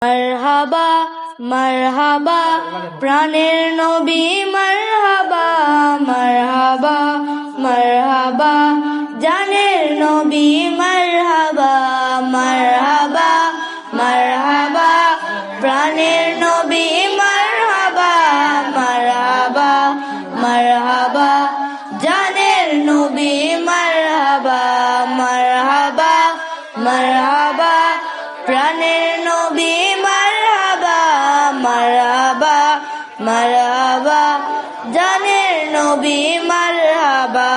মারহাবা মারহাবা প্রাণের নবী মারহাবা মারহাবা মারহাবা জানের নবী মারহাবা মারহাবা মারহাবা প্রাণের নবী মারহাবা মারহাবা মারহাবা জানের নবী মারহাবা মারহাবা মারহাবা প্রাণের নবী মারহাবা মারহাবা মারহাবা জানের নবী মারহাবা।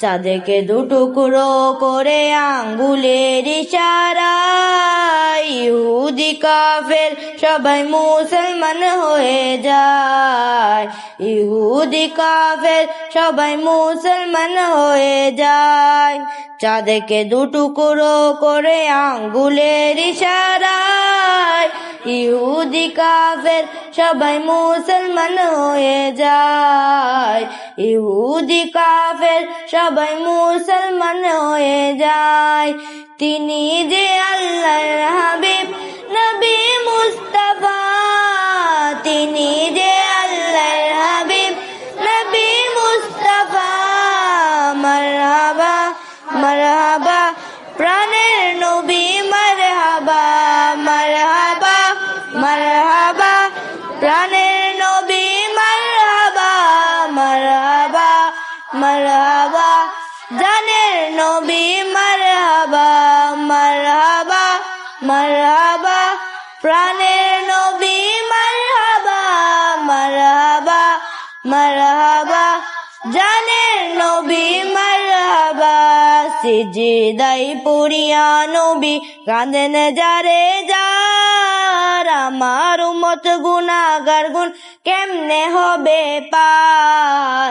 চাঁদকে দুটুকরো করে আঙ্গুলের ইশারায় ইহুদি কাফের সবাই মুসলমান হয়ে যায়, ইহুদি কাফের সবাই মুসলমান হয়ে যায়। চাঁদকে দুটুকরো করে আঙ্গুলের ইশারায় ইহুদি কাফের সবাই মুসলমান হয়ে যায়, ইহুদি কাফের সবাই মুসলমান হয়ে যায়। তিনি যে আল্লাহর হাবিব নবী মুস্তাফা, তিনি যে আল্লাহর হাবিব নবী মুস্তাফা। মারহাবা মারহাবা প্রাণের নবী মারহাবা মারহাবা মারহাবা প্রাণের নবী মারহাবা মারহাবা মারহাবা জানের নবী মারহাবা মারহাবা মারহাবা প্রাণের নবী মারহাবা মারহাবা মারহাবা জানের নবী মারহাবা। সিজদাই পড়িয়া নবী কাঁদেন যারে যার, আমার উম্মত গুনাহগার গুণ কেমনে হবে পার,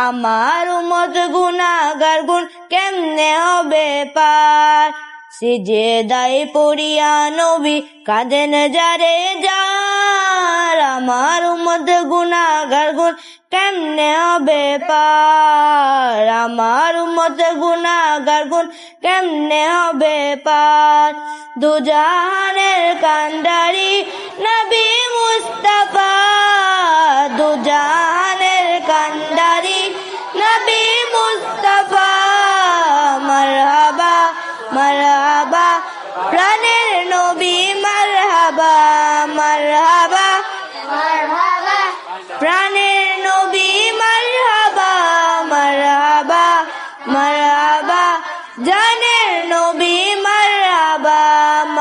আমার উম্মত গুনাহগার গুণ কেমনে হবে পার। সিজদাই পড়িয়া নবী কাঁদেন যারে যার, আমার উম্মত গুনাহগার গুণ কেমনে হবে পার, আমার উম্মত গুনাহগার গুণ কেমনে হবে পার। দুজাহানের কান্ডারি নবী মুস্তাফা, দুজাহান